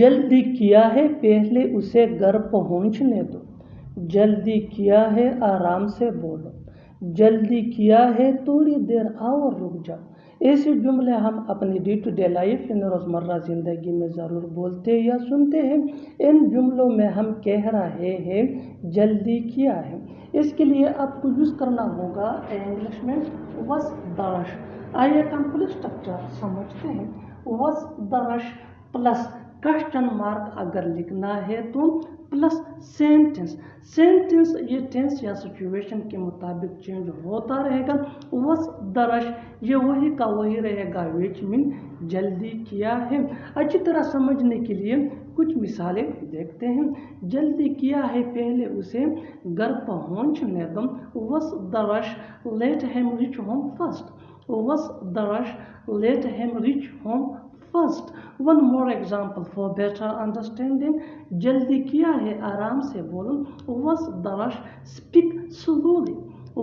جلدی کیا ہے پہلے اسے گھر پہنچنے دو. جلدی کیا ہے آرام سے بولو. جلدی کیا ہے تھوڑی دیر اور رک جاؤ. ایسے جملے ہم اپنی ڈے ٹو ڈے لائف یعنی روزمرہ زندگی میں ضرور بولتے یا سنتے ہیں. ان جملوں میں ہم کہہ رہے ہیں جلدی کیا ہے. اس کے لیے آپ کو یوز کرنا ہوگا انگلش میں واز دا رش. آئیے کمپلیٹ اسٹرکچر سمجھتے ہیں. Was the rush plus question mark اگر لکھنا ہے تو پلس سینٹینس. سینٹینس یہ ٹینس یا سچویشن کے مطابق چینج ہوتا رہے گا. واز دا رش یہ وہی کا وہی رہے گا وچ مین جلدی کیا ہے. اچھی طرح سمجھنے کے لیے کچھ مثالیں دیکھتے ہیں. جلدی کیا ہے پہلے اسے گھر پہنچنے دو. Was the rush let him reach home first. Was the rush let him reach home first. One more example for better understanding. جلدی کیا ہے آرام سے بولو. Was the rush speak slowly.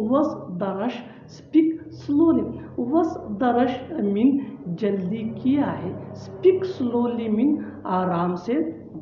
Was the rush speak slowly. Was the rush mean جلدی کیا ہے. Speak slowly mean آرام سے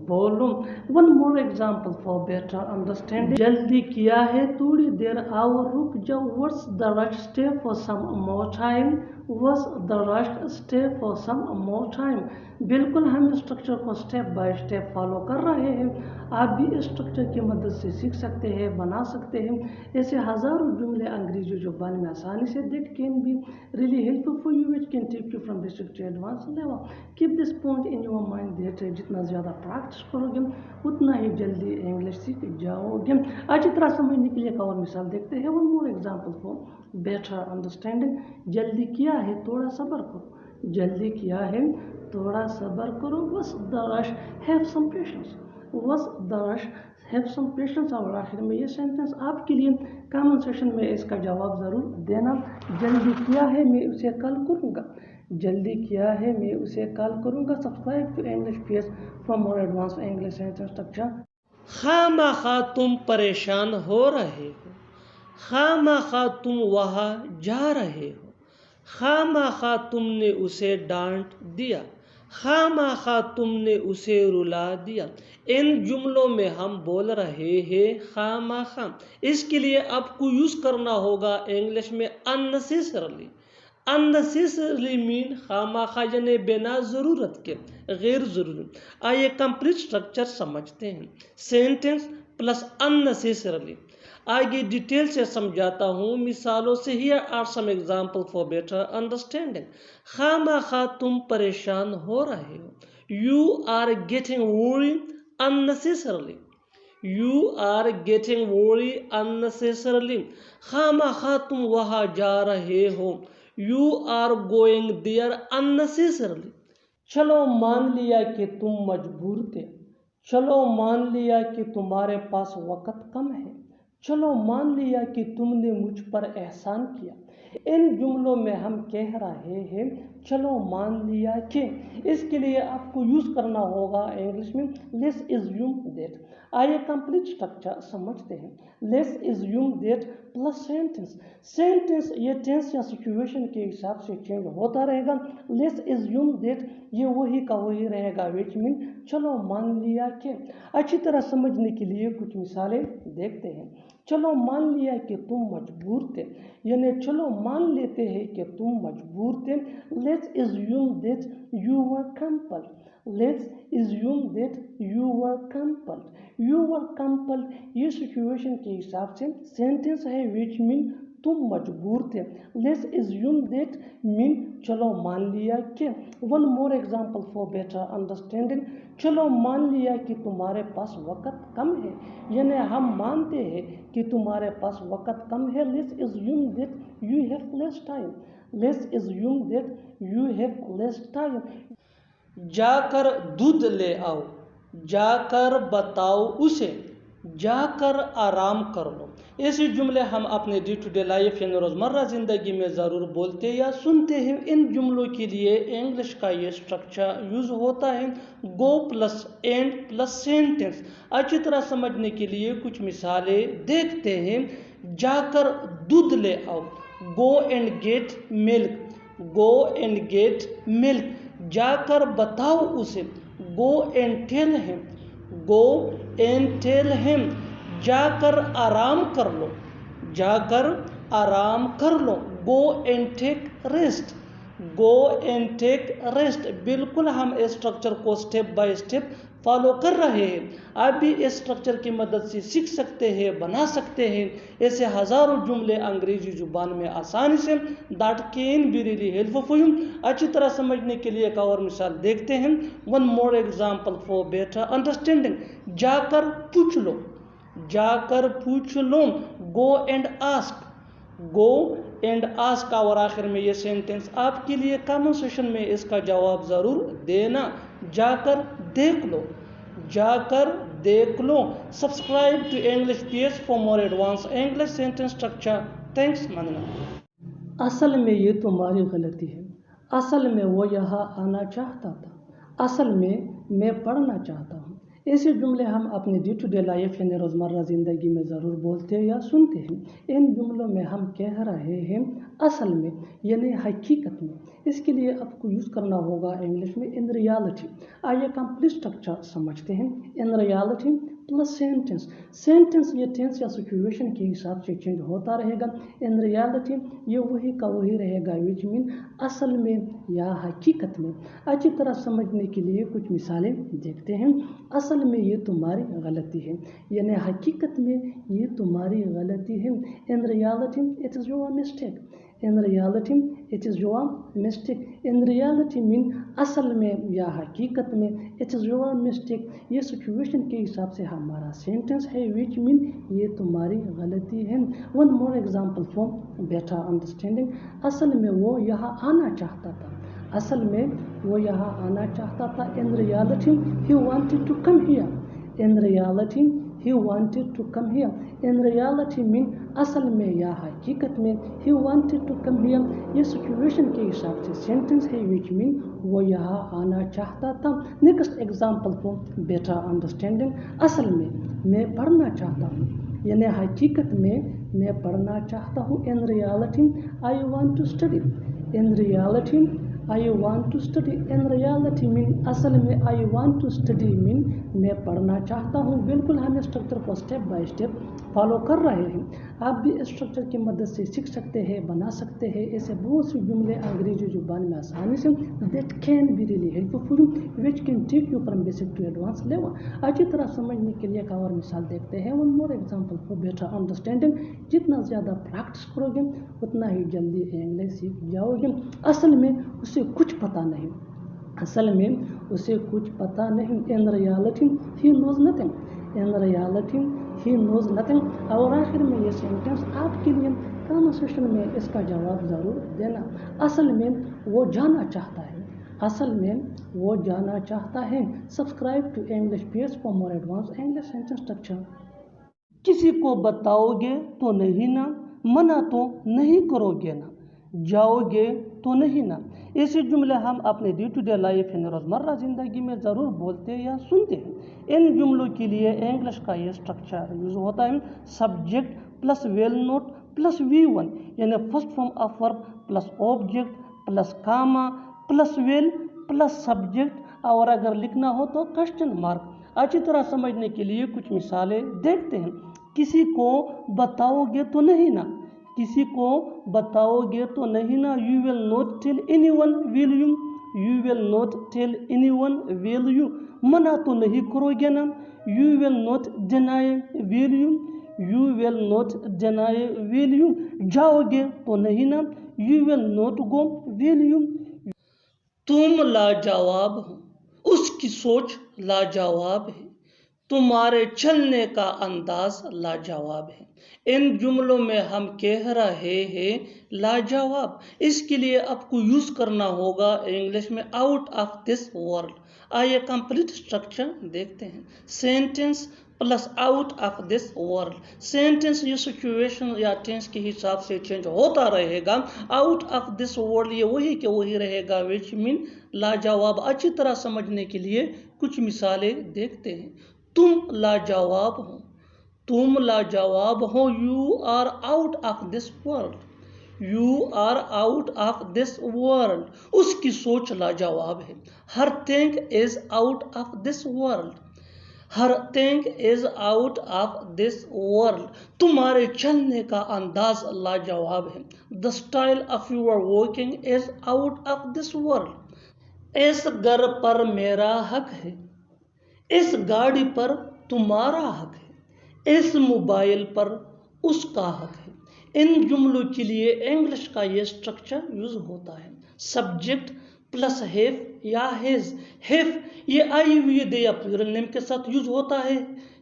بولو. One more example for better understanding. جلدی کیا ہے تھوڑی دیر اور رک جاؤ. Was the rush stay for some more time. Was the rush stay for some more time. بالکل ہم اسٹرکچر کو اسٹیپ بائی اسٹیپ فالو کر رہے ہیں. آپ بھی اسٹرکچر کی مدد سے سیکھ سکتے ہیں, بنا سکتے ہیں. ایسے ہزاروں جملے انگریزی زبان میں آسانی سے دیکھ can be really helpful for you which can take you from basic to advanced level. Keep this point in your mind that جتنا زیادہ پریکٹس کرو گے اتنا ہی جلدی انگلش سیکھ جاؤ گے. اچھی طرح سمجھنے کے لیے ایک اور مثال دیکھتے ہیں. One more example for better understanding. جلدی کیا ہے تھوڑا صبر کرو. جلدی کیا ہے تھوڑا صبر کرو. Was the rush have some patience. Was the rush have some patience. اور آخر میں یہ سینٹینس آپ کے لیے کامن سیشن میں اس کا جواب ضرور دینا. جلدی کیا ہے میں اسے کل کروں گا. جلدی کیا ہے میں اسے کل کروں گا. Subscribe to English pace for more advance English sentence structure. خواہ تم پریشان ہو رہے ہو. خواہ تم وہاں جا رہے ہو. خواہ تم نے اسے ڈانٹ دیا. خواہ تم نے اسے رلا دیا. ان جملوں میں ہم بول رہے ہیں خواہ. اس کے لیے آپ کو یوز کرنا ہوگا انگلش میں unnecessarily. unnecessarily مین خواہ یعنی بنا ضرورت کے, غیر ضروری. آئیے کمپلیٹ اسٹرکچر سمجھتے ہیں. Sentence plus unnecessarily. آگے ڈیٹیل سے سمجھاتا ہوں مثالوں سے. Here are some examples for better understanding. خواہ تم پریشان ہو رہے ہو. You are getting worried unnecessarily. You are getting worried unnecessarily. خواہ تم وہاں جا رہے ہو. You are going there unnecessarily. چلو مان لیا کہ تم مجبور تھے. چلو مان لیا کہ تمہارے پاس وقت کم ہے. چلو مان لیا کہ تم نے مجھ پر احسان کیا. ان جملوں میں ہم کہہ رہے ہیں چلو مان لیا کہ. اس کے لیے آپ کو یوز کرنا ہوگا انگلش میں لیٹس assume that. آئیے کمپلیٹ اسٹرکچر سمجھتے ہیں. Let's assume that plus sentence. Sentence یہ ٹینس یا سچویشن کے حساب سے چینج ہوتا رہے گا. لیٹس assume that یہ وہی کا وہی رہے گا which mean چلو مان لیا کہ. اچھی طرح سمجھنے کے لیے کچھ مثالیں دیکھتے ہیں. چلو مان لیا کہ تم مجبور تھے یعنی چلو مان لیتے ہیں کہ تم مجبور تھے. Let's assume that you were compelled. Let's assume that you were compelled. You were compelled یہ سچویشن کے حساب سے سینٹینس ہے which mean تم مجبور تھے. Let's assume that mean چلو مان لیا کہ. One more example for better understanding. چلو مان لیا کہ تمہارے پاس وقت کم ہے یعنی ہم مانتے ہیں کہ تمہارے پاس وقت کم ہے. Let's assume that you have less time. Let's assume that you have less time. جا کر دودھ لے آؤ. جا کر بتاؤ اسے. جا کر آرام کر لو. ایسے جملے ہم اپنے ڈے ٹو ڈے لائف یعنی روزمرہ زندگی میں ضرور بولتے یا سنتے ہیں. ان جملوں کے لیے انگلش کا یہ اسٹرکچر یوز ہوتا ہے گو پلس اینڈ پلس سینٹینس. اچھی طرح سمجھنے کے لیے کچھ مثالیں دیکھتے ہیں. جا کر دودھ لے آؤ. Go and get milk. Go and get milk. جا کر بتاؤ اسے. go and tell him, go and tell him, जा कर आराम कर लो, जा कर आराम कर लो, go and take rest, go and take rest। बिल्कुल हम इस स्ट्रक्चर को स्टेप बाय स्टेप फॉलो कर रहे हैं। आप भी इस स्ट्रक्चर की मदद से सीख सकते हैं, बना सकते हैं ऐसे हज़ारों जुमले अंग्रेजी जुबान में आसानी से। That can be really helpful for you. अच्छी तरह समझने के लिए एक और मिसाल देखते हैं। One more example for better understanding, जाकर पूछ लो, जाकर पूछ लो, go and ask, go and ask. और आखिर में ये सेंटेंस आपके लिए कमेंट सेशन में इसका जवाब ज़रूर देना। जाकर देख लो, जाकर देख लो। Subscribe to English PS for more advance English sentence structure. Thanks मानना। असल में ये तुम्हारी गलती है, असल में वो यहाँ आना चाहता था, असल में मैं पढ़ना चाहता हूँ। ऐसे जुमले हम अपने डे टू डे लाइफ यानी रोज़मर्रा ज़िंदगी में ज़रूर बोलते हैं या सुनते हैं। इन जुमलों में हम कह रहे हैं असल में यानी हकीकत में। इसके लिए आपको यूज़ करना होगा इंग्लिश में इन रियलिटी। आइए कंप्लीट स्ट्रक्चर समझते हैं। In reality plus sentence, sentence ये टेंस या सिचुएशन के हिसाब से चेंज होता रहेगा। इन रियलिटी ये वही का वही रहेगा, विच मीन असल में या हकीकत में। अच्छी तरह समझने के लिए कुछ मिसालें देखते हैं। असल में ये तुम्हारी गलती है यानी हकीकत में ये तुम्हारी गलती है। In reality it is your mistake, in reality it is your mistake. In reality mean असल में या हकीकत में, इट इज़ योर मिस्टेक ये सिचुएशन के हिसाब से हमारा सेंटेंस है, विच मीन ये तुम्हारी गलती है। One more example for better understanding, असल में वो यहाँ आना चाहता था, असल में वो यहाँ आना चाहता था। In reality he wanted to come here, in reality he wanted to come here। in reality mean असल में या हकीकत में, he wanted to come here ये सिचुएशन के हिसाब से सेंटेंस है, विच मीन वो यहाँ आना चाहता था। Next example for better understanding, असल में मैं पढ़ना चाहता हूँ यानी हकीकत में मैं पढ़ना चाहता हूँ। In reality I want to study, in reality I want to study. In reality mean असल में I want to study mean मैं पढ़ना चाहता हूँ। बिल्कुल हम स्ट्रक्चर को स्टेप बाय स्टेप फॉलो कर रहे हैं। आप भी इस स्ट्रक्चर की मदद से सीख सकते हैं, बना सकते हैं ऐसे बहुत सी जुमले अंग्रेजी जुबान में आसानी से। That can be really helpful for you, which can take you from basic to advance level. अच्छी तरह समझने के लिए एक और मिसाल देखते हैं। One more example for better understanding, जितना ज़्यादा प्रैक्टिस करोगे उतना ही जल्दी इंग्लिश सीख जाओगे। असल में उसे कुछ पता नहीं, असल में उसे कुछ पता नहीं। In reality he knows nothing, in reality he knows nothing. और आखिर में ये सेंटेंस आपके लिए कन्वर्सेशन में इसका जवाब ज़रूर देना। असल में वो जाना चाहता है, असल में वो जाना चाहता है। Subscribe to English PS for more advance English sentence structure. किसी को बताओगे तो नहीं ना, मना तो नहीं करोगे ना, जाओगे तो नहीं ना। ऐसे जुमले हम अपने डे टू डे लाइफ यानी रोज़मर्रा ज़िंदगी में ज़रूर बोलते हैं या सुनते हैं। इन जुमलों के लिए इंग्लिश का ये स्ट्रक्चर यूज़ होता है subject plus will not plus V1 यानी first form of verb plus object plus comma plus will plus subject, और अगर लिखना हो तो क्वेश्चन मार्क। अच्छी तरह समझने के लिए कुछ मिसालें देखते हैं। किसी को बताओगे तो नहीं ना, किसी को बताओगे तो नहीं ना, you will not tell anyone will you, you will not tell anyone will you. मना तो नहीं करोगे ना, you will not deny will you, you will not deny will you. जाओगे तो नहीं ना, you will not go will you. तुम लाजवाब हो, उसकी सोच लाजवाब है, तुम्हारे चलने का अंदाज लाजवाब है। इन जुमलों में हम कह रहे हैं लाजवाब, इसके लिए आपको यूज़ करना होगा इंग्लिश में आउट ऑफ दिस वर्ल्ड। आइए कंप्लीट स्ट्रक्चर देखते हैं। Sentence plus out of this world. Sentence ये सिचुएशन या टेंस के हिसाब से चेंज होता रहेगा। आउट ऑफ दिस वर्ल्ड ये वही के वही रहेगा, विच मीन लाजवाब। अच्छी तरह समझने के लिए कुछ मिसालें देखते हैं। तुम लाजवाब हो, तुम लाजवाब हो, you are out of this world, You are out of this world. उसकी सोच लाजवाब है. Her thing is out of this world. Her thing is out of this world. तुम्हारे चलने का अंदाज लाजवाब है. The style of your walking is out of this world. इस घर पर मेरा हक है. इस गाड़ी पर तुम्हारा हक है. इस मोबाइल पर उसका हक है. इन जुमलों के लिए इंग्लिश का ये स्ट्रक्चर यूज होता है. सब्जेक्ट प्लस हैव या हिज. हैव ये आई हुई दे या प्लूरल नेम के साथ यूज होता है.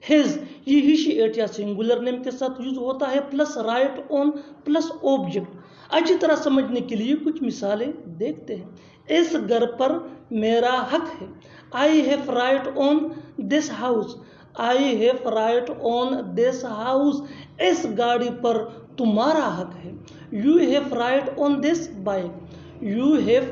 हिज ये ही शी इट या सिंगुलर नेम के साथ यूज होता है. Plus right on plus object. अच्छी तरह समझने के लिए कुछ मिसालें देखते हैं. इस घर पर मेरा हक है. I have right on this house. I have right on this house. इस गाड़ी पर तुम्हारा हक है. You have right on this bike. You have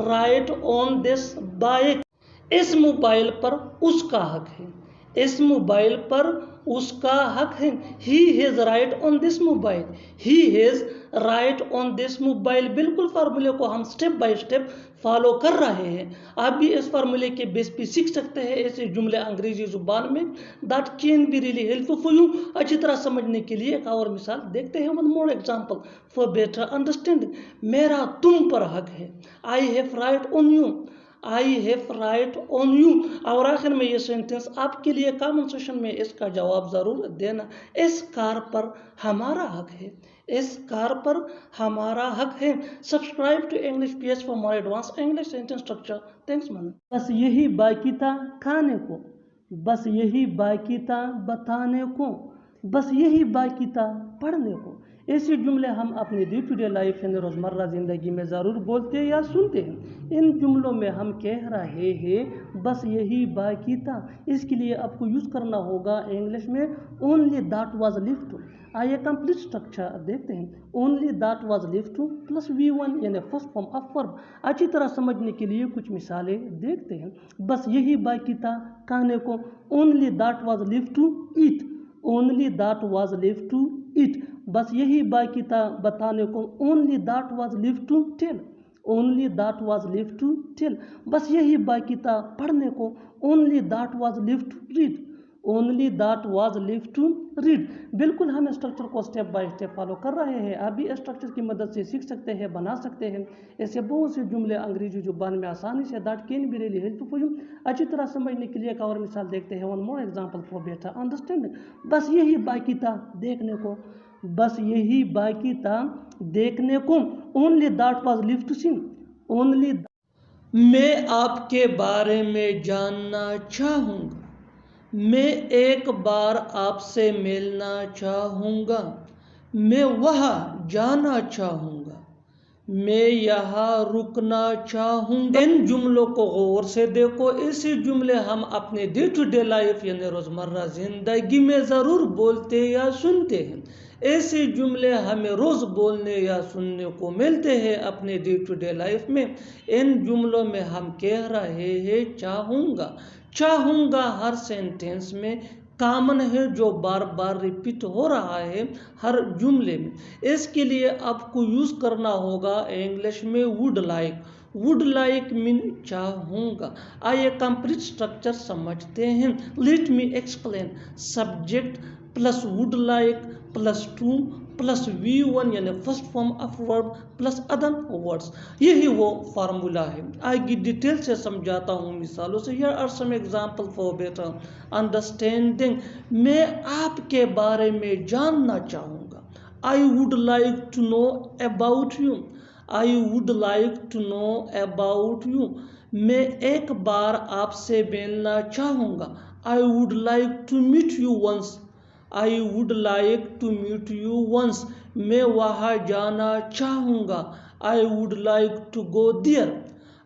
right on this bike. इस मोबाइल पर उसका हक है. इस मोबाइल पर उसका हक है. He has right on this mobile. He has right on this mobile. बिल्कुल फार्मूले को हम स्टेप बाय स्टेप फॉलो कर रहे हैं. आप भी इस फार्मूले के बेस पे सीख सकते हैं ऐसे जुमले अंग्रेजी जुबान में. That can be really helpful for you. अच्छी तरह समझने के लिए एक और मिसाल देखते हैं. One more example for better understanding. मेरा तुम पर हक है. I have right on you. I have right on you. और आखिर में ये सेंटेंस आपके लिए कमेंट सेक्शन में इसका जवाब ज़रूर देना. इस कार पर हमारा हक है. इस कार पर हमारा हक है. Subscribe to English PS for more advance English sentence structure. Thanks man. बस यही बाकी था खाने को. बस यही बाकी था बताने को. बस यही बाकी था पढ़ने को. ऐसे जुमले हम अपने डे टू डे लाइफ यानी रोज़मर्रा ज़िंदगी में ज़रूर बोलते या सुनते हैं. इन जुमलों में हम कह रहे हैं बस यही बाकी था. इसके लिए आपको यूज़ करना होगा इंग्लिश में only that was left to. आइए कंप्लीट स्ट्रक्चर देखते हैं. Only that was left to plus V1 यानी फर्स्ट फॉर्म ऑफ वर्ब. अच्छी तरह समझने के लिए कुछ मिसालें देखते हैं. बस यही बाकी था खाने को. Only that was left to eat. Only that was left to eat. बस यही बाकी था बताने को. Only that was left to tell. Only that was left to tell. बस यही बाकी था पढ़ने को. Only that was left to read. Only that was left to read. बिल्कुल हम स्ट्रक्चर को स्टेप बाय स्टेप फॉलो कर रहे हैं. आप भी स्ट्रक्चर की मदद से सीख सकते हैं, बना सकते हैं. ऐसे बहुत से जुमले अंग्रेजी जुबान में आसानी से. That can be really helpful for you. अच्छी तरह समझने के लिए एक और मिसाल देखते हैं. One more example for better understanding. बस यही बाकी था देखने को. बस यही बाकी था देखने को. Only that was left to see. Only. मैं आपके बारे में जानना चाहूँगा. मैं एक बार आपसे मिलना चाहूँगा. मैं वहाँ जाना चाहूँगा. मैं यहाँ रुकना चाहूँगा. इन जुमलों को गौर से देखो. ऐसे जुमले हम अपने डे टू डे लाइफ यानी रोज़मर्रा ज़िंदगी में ज़रूर बोलते या सुनते हैं. ऐसे जुमले हमें रोज़ बोलने या सुनने को मिलते हैं अपने डे टू डे लाइफ में. इन जुमलों में हम कह रहे हैं चाहूँगा. चाहूँगा हर सेंटेंस में कॉमन है जो बार बार रिपीट हो रहा है हर जुमले में. इसके लिए आपको यूज़ करना होगा इंग्लिश में would like. Would like mean चाहूँगा. आइए कंप्लीट स्ट्रक्चर समझते हैं. Let me explain. Subject plus would like plus two plus V1 यानी first form of verb plus other words. यही वो फार्मूला है. आगे डिटेल से समझाता हूँ मिसालों से. Here are some example for better understanding. मैं आपके बारे में जानना चाहूँगा. I would like to know about you. I would like to know about you. मैं एक बार आपसे मिलना चाहूँगा. I would like to meet you once. I would like to meet you once. मैं वहाँ जाना चाहूँगा. I would like to go there.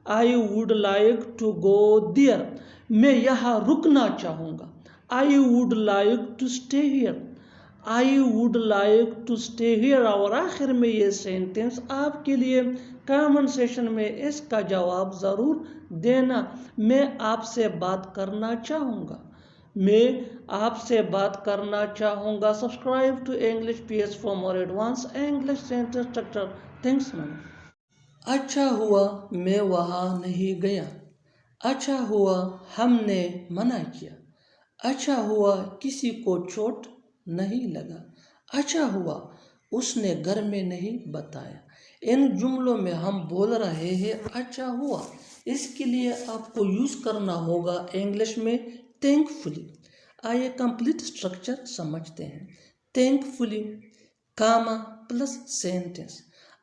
I would like to go there. मैं यहाँ रुकना चाहूँगा. I would like to stay here. I would like to stay here. और आखिर में ये सेंटेंस आपके लिए कमेंट सेशन में इसका जवाब ज़रूर देना. मैं आपसे बात करना चाहूँगा. मैं आपसे बात करना चाहूँगा. Subscribe to English PS for more advance English sentence structure. Thanks ma'am. अच्छा हुआ मैं वहाँ नहीं गया, अच्छा हुआ हमने मना किया, अच्छा हुआ किसी को चोट नहीं लगा, अच्छा हुआ उसने घर में नहीं बताया। इन जुमलों में हम बोल रहे हैं अच्छा हुआ, इसके लिए आपको यूज़ करना होगा इंग्लिश में थैंकफुली। आइए कंप्लीट स्ट्रक्चर समझते हैं। थैंकफुली, कामा प्लस सेंटेंस।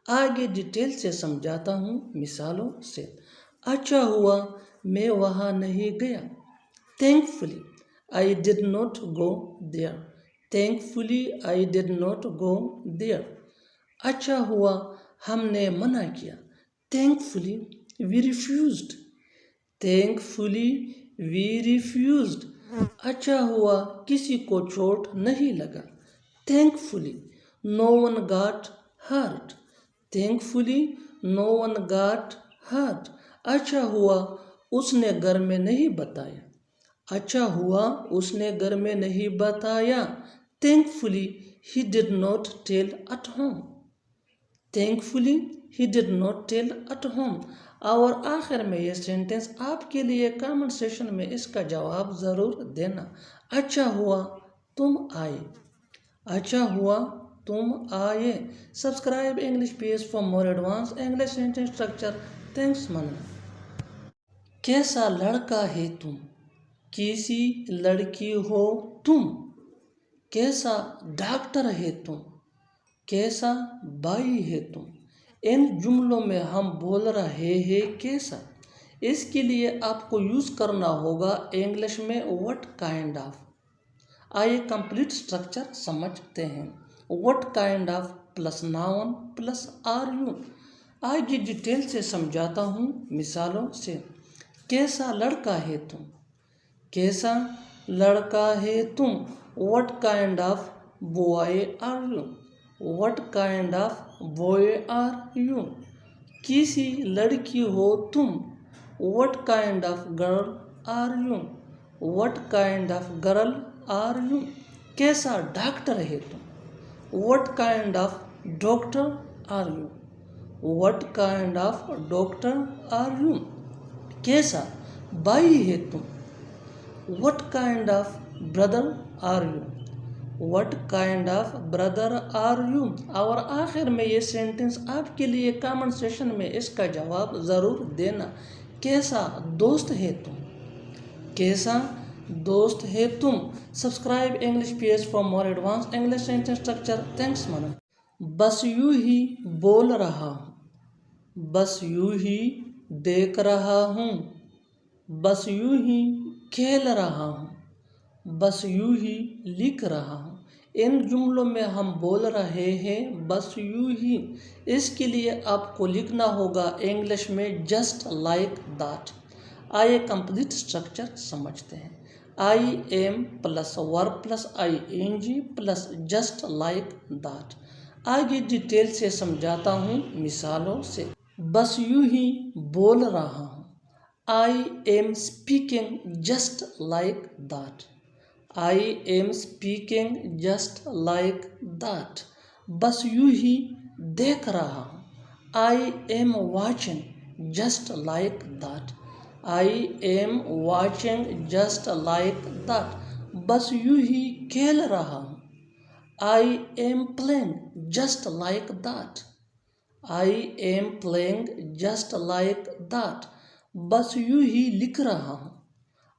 आगे डिटेल से समझाता हूँ मिसालों से। अच्छा हुआ मैं वहाँ नहीं गया, thankfully I did not go there, thankfully I did not go there. अच्छा हुआ हमने मना किया, thankfully we refused, thankfully we refused. अच्छा हुआ किसी को चोट नहीं लगा, thankfully no one got hurt, thankfully no one got hurt. अच्छा हुआ उसने घर में नहीं बताया, अच्छा हुआ उसने घर में नहीं बताया, thankfully he did not tell at home, thankfully he did not tell at home. और आखिर में ये सेंटेंस आपके लिए कमेंट सेक्शन में इसका जवाब ज़रूर देना। अच्छा हुआ तुम आए, अच्छा हुआ तुम आए। Subscribe English page for more advance English sentence structure. Thanks मना। कैसा लड़का है तुम, कैसी लड़की हो तुम। कैसा डॉक्टर है तुम, कैसा भाई है तुम। इन जुमलों में हम बोल रहे हैं कैसा, इसके लिए आपको यूज़ करना होगा इंग्लिश में व्हाट काइंड ऑफ। आइए कंप्लीट स्ट्रक्चर समझते हैं। What kind of plus noun plus are you. आगे डिटेल से समझाता हूँ मिसालों से। कैसा लड़का है तुम, कैसा लड़का है तुम। What kind of boy are you, what kind of boy are you. कैसी लड़की हो तुम, what kind of girl are you, what kind of girl are you. कैसा डॉक्टर है तुम, what kind of doctor are you, what kind of doctor are you. कैसा भाई है तुम, what kind of brother are you, what kind of brother are you. और आखिर में ये सेंटेंस आपके लिए कमेंट सेक्शन में इसका जवाब ज़रूर देना। कैसा दोस्त है तुम, कैसा दोस्त है तुम। Subscribe English page for more advance English sentence structure. Thanks मना। बस यूं ही बोल रहा हूँ, बस यूं ही देख रहा हूँ, बस यूं ही खेल रहा हूँ, बस यूं ही लिख रहा हूँ। इन जुमलों में हम बोल रहे हैं बस यूं ही, इसके लिए आपको लिखना होगा इंग्लिश में जस्ट लाइक दैट। आइए कंप्लीट स्ट्रक्चर समझते हैं। I am plus verb plus I N G plus just like that. आगे डिटेल से समझाता हूँ मिसालों से। बस यूं ही बोल रहा हूँ, I am speaking just like that, I am speaking just like that. बस यूं ही देख रहा हूँ, I am watching just like that, I am watching just like that. बस यूं ही खेल रहा हूँ, I am playing just like that, I am playing just like that. बस यूं ही लिख रहा हूँ,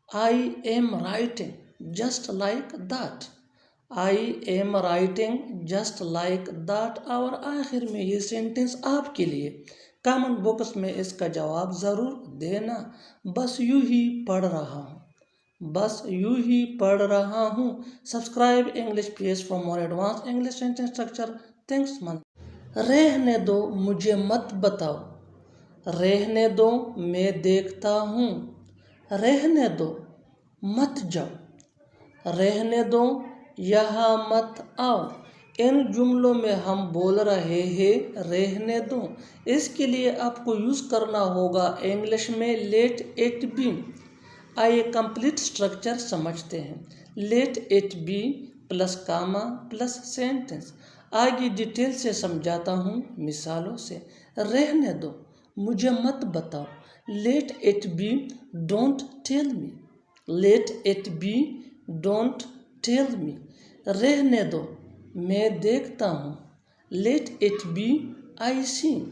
I am writing just like that, I am writing just like that. और आखिर में ये सेंटेंस आपके लिए कमेंट बॉक्स में इसका जवाब ज़रूर देना। बस यूं ही पढ़ रहा हूँ, बस यूं ही पढ़ रहा हूँ। Subscribe English page for more advance English sentence structure. Thanks मन। रहने दो मुझे मत बताओ, रहने दो मैं देखता हूँ, रहने दो मत जाओ, रहने दो यहाँ मत आओ। इन जुमलों में हम बोल रहे हैं रहने दो, इसके लिए आपको यूज़ करना होगा इंग्लिश में लेट इट बी। आइए कंप्लीट स्ट्रक्चर समझते हैं। Let it be plus comma plus sentence. آگے ڈیٹیل سے سمجھاتا ہوں مثالوں سے۔ رہنے دو، مجھے مت بتاؤ۔ Let it be, don't tell me. Let it be, don't tell me. رہنے دو، میں دیکھتا ہوں۔ Let it be, I see.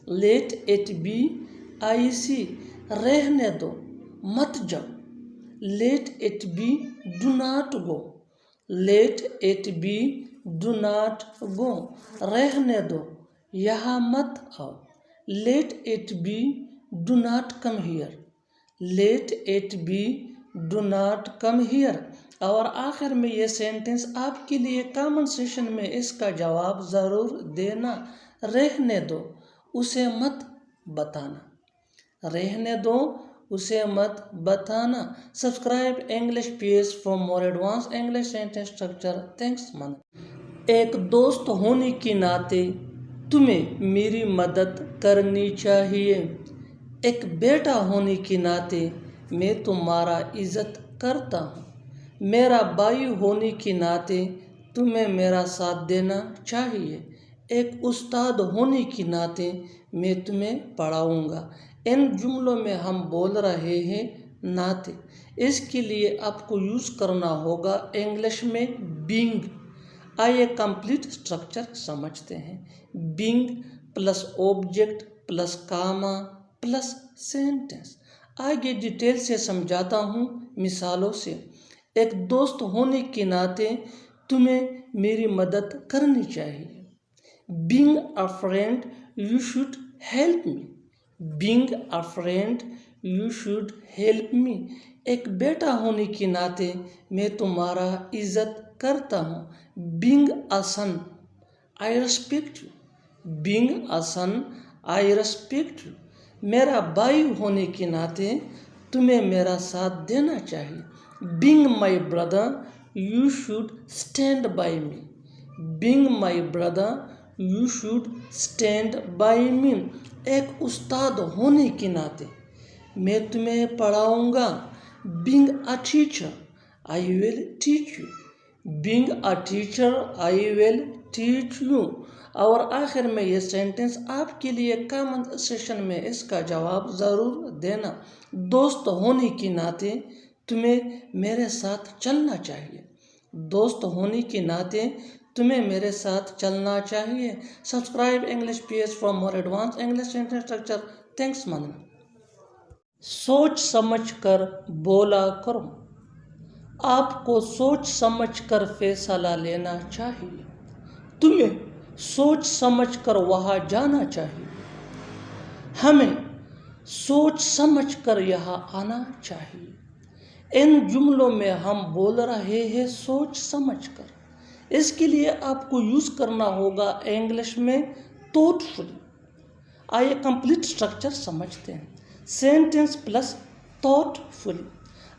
Let it be, I see. رہنے دو، مت جاؤ۔ Let it be, do not go. Let it be, do not go. رہنے دو، یہاں مت آؤ۔ Let it be, do not come here. Let it be, do not come here. اور آخر میں یہ سینٹنس آپ کے لیے کامن سیشن میں اس کا جواب ضرور دینا۔ رہنے دو، اسے مت بتانا۔ رہنے دو، اسے مت بتانا۔ Subscribe English page for more advance English sentence structure. Thanks من۔ ایک دوست ہونے کے ناطے تمہیں میری مدد کرنی چاہیے۔ ایک بیٹا ہونے کے ناطے میں تمہارا عزت کرتا ہوں۔ میرا بھائی ہونے کے ناطے تمہیں میرا ساتھ دینا چاہیے۔ ایک استاد ہونے کے ناطے میں تمہیں پڑھاؤں گا۔ ان جملوں میں ہم بول رہے ہیں ناطے۔ اس کے لیے آپ کو یوز کرنا ہوگا انگلش میں بینگ۔ آئیے کمپلیٹ اسٹرکچر سمجھتے ہیں۔ Being plus object plus Cama plus sentence. آگے ڈیٹیل سے سمجھاتا ہوں مثالوں سے۔ ایک دوست ہونے کے ناطے تمہیں میری مدد کرنی چاہیے۔ Being a friend, you should help me. Being a friend, you should help me. ایک بیٹا ہونے کے ناطے میں تمہارا عزت کرتا ہوں۔ Being a son, I respect you. Being a son, I respect you. میرا بھائی ہونے کے ناطے تمہیں میرا ساتھ دینا چاہیے۔ Being my brother, you should stand by me. Being my brother, you should stand by me. ایک استاد ہونے کے ناطے میں تمہیں پڑھاؤں گا۔ Being a teacher, I will teach you. Being a teacher, I will teach you. اور آخر میں یہ سینٹنس آپ کے لیے کامن سیشن میں اس کا جواب ضرور دینا۔ دوست ہونے کے ناطے تمہیں میرے ساتھ چلنا چاہیے۔ دوست ہونے کے ناطے تمہیں میرے ساتھ چلنا چاہیے۔ Subscribe English page for more advance English sentence structure. Thanks من۔ سوچ سمجھ کر بولا کرو۔ آپ کو سوچ سمجھ کر فیصلہ لینا چاہیے۔ تمہیں سوچ سمجھ کر وہاں جانا چاہیے۔ ہمیں سوچ سمجھ کر یہاں آنا چاہیے۔ ان جملوں میں ہم بول رہے ہیں سوچ سمجھ کر۔ اس کے لیے آپ کو یوز کرنا ہوگا انگلش میں thoughtfully۔ آئیے کمپلیٹ اسٹرکچر سمجھتے ہیں۔ Sentence plus thoughtfully۔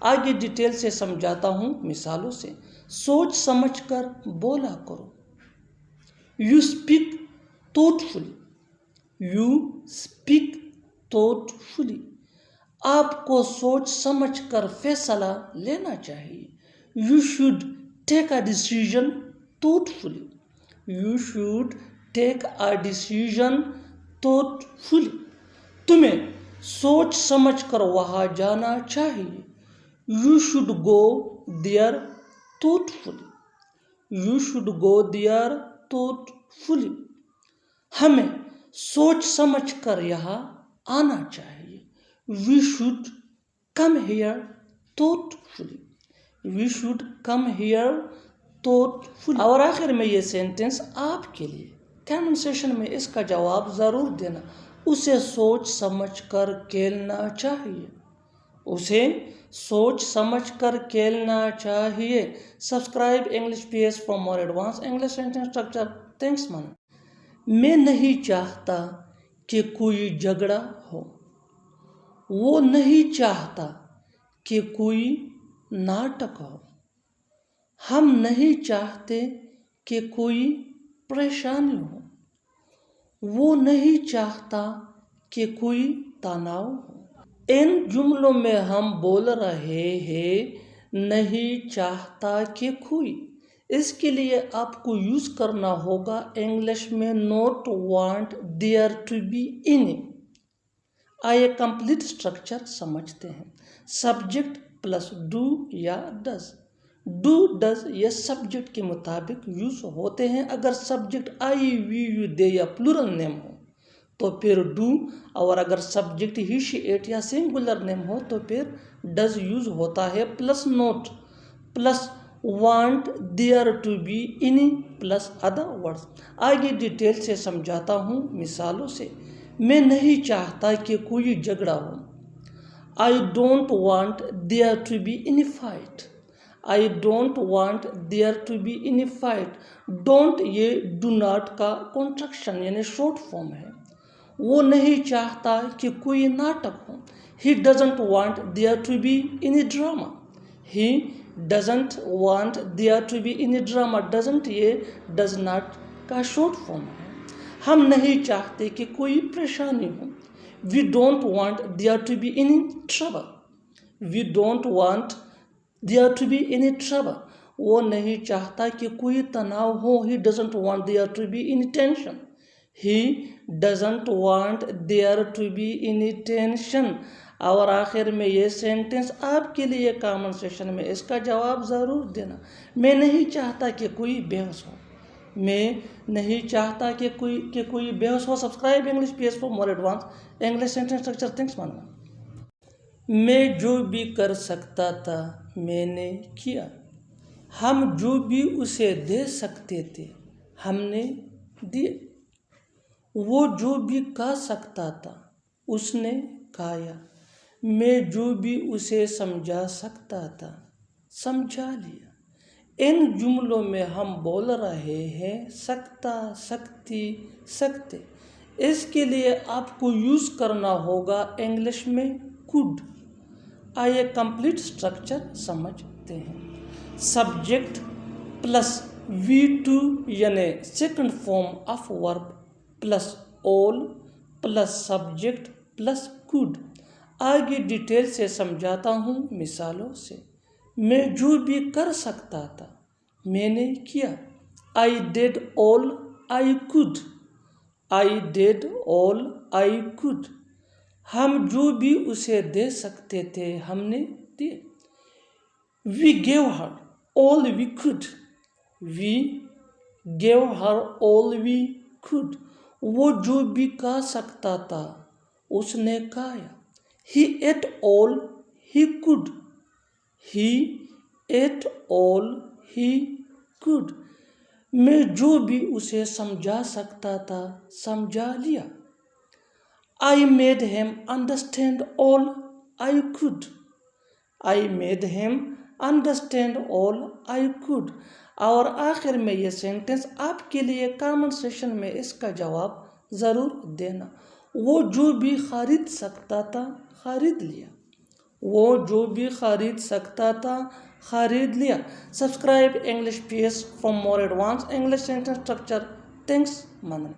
آگے ڈیٹیل سے سمجھاتا ہوں مثالوں سے۔ سوچ سمجھ کر بولا کرو۔ You speak thoughtfully. You speak thoughtfully. آپ کو سوچ سمجھ کر فیصلہ لینا چاہیے۔ You should take a decision thoughtfully. You should take a decision thoughtfully. تمہیں سوچ سمجھ کر وہاں جانا چاہیے۔ You should go there thoughtfully. You should go there thoughtfully. ہمیں سوچ سمجھ کر یہاں آنا چاہیے۔ We should come here thoughtfully. We should come here thoughtfully. اور آخر میں یہ سینٹنس آپ کے لیے کامن سیشن میں اس کا جواب ضرور دینا۔ اسے سوچ سمجھ کر کھیلنا چاہیے۔ اسے سوچ سمجھ کر کھیلنا چاہیے۔ Subscribe English page for more advance English sentence structure. Thanks من۔ میں نہیں چاہتا کہ کوئی جھگڑا ہو۔ وہ نہیں چاہتا کہ کوئی ناٹک ہو۔ ہم نہیں چاہتے کہ کوئی پریشانی ہو۔ وہ نہیں چاہتا کہ کوئی تناؤ ہو۔ ان جملوں میں ہم بول رہے ہیں نہیں چاہتا کہ کوئی۔ اس کے لیے آپ کو یوز کرنا ہوگا انگلش میں not want there to be any. آئیے کمپلیٹ اسٹرکچر سمجھتے ہیں. سبجیکٹ پلس ڈو یا ڈز. ڈو ڈز یہ سبجیکٹ کے مطابق یوز ہوتے ہیں. اگر سبجیکٹ آئی وی یو دے یا پلورل نیم ہو تو پھر ڈو، اور اگر سبجیکٹ ہی شی ایٹ یا سنگولر نیم ہو تو پھر ڈز یوز ہوتا ہے. Plus not plus want there to be any plus other words. آگے ڈیٹیل سے سمجھاتا ہوں مثالوں سے. میں نہیں چاہتا کہ کوئی جھگڑا ہو. I don't want there to be any fight. I don't want there to be any fight. Don't یہ do not کا کنٹرکشن یعنی شارٹ فارم ہے. وہ نہیں چاہتا کہ کوئی ناٹک ہو. He doesn't want there to be any drama. He doesn't want there to be any drama. Doesn't یہ does not کا شارٹ فارم ہے. ہم نہیں چاہتے کہ کوئی پریشانی ہو. We don't want there to be any trouble. We don't want there to be any trouble. وہ نہیں چاہتا کہ کوئی تناؤ ہو. He doesn't want there to be any tension. He doesn't want there to be any tension. اور آخر میں یہ سینٹنس آپ کے لیے کامن سیشن میں اس کا جواب ضرور دینا. میں نہیں چاہتا کہ کوئی بحث ہو. میں نہیں چاہتا کہ کوئی بحث ہو. Subscribe English PS for more advance English sentence structure. Thanks ماننا. میں جو بھی کر سکتا تھا میں نے کیا. ہم جو بھی اسے دے سکتے تھے ہم نے دیے. وہ جو بھی کہہ سکتا تھا اس نے کہا. میں جو بھی اسے سمجھا سکتا تھا سمجھا لیا. ان جملوں میں ہم بول رہے ہیں سکتا، سکتی، سکتے. اس کے لیے آپ کو یوز کرنا ہوگا انگلش میں could. آئیے کمپلیٹ اسٹرکچر سمجھتے ہیں. سبجیکٹ پلس V2 یعنی second form of verb plus all plus subject plus could. آگے ڈیٹیل سے سمجھاتا ہوں مثالوں سے. میں جو بھی کر سکتا تھا میں نے کیا. I did all I could. I did all I could. ہم جو بھی اسے دے سکتے تھے ہم نے دیے. We gave her all we could. We gave her all we could. وہ جو بھی کہہ سکتا تھا اس نے کہا. He ate all he could. He ate all he could. میں جو بھی اسے سمجھا سکتا تھا سمجھا لیا. I made him understand all I could. I made him understand all I could. اور آخر میں یہ سینٹنس آپ کے لیے کامن سیشن میں اس کا جواب ضرور دینا. وہ جو بھی خرید سکتا تھا خرید لیا. وہ جو بھی خرید سکتا تھا خرید لیا. Subscribe English PS for more advance English sentence structure. Thanks ماننا.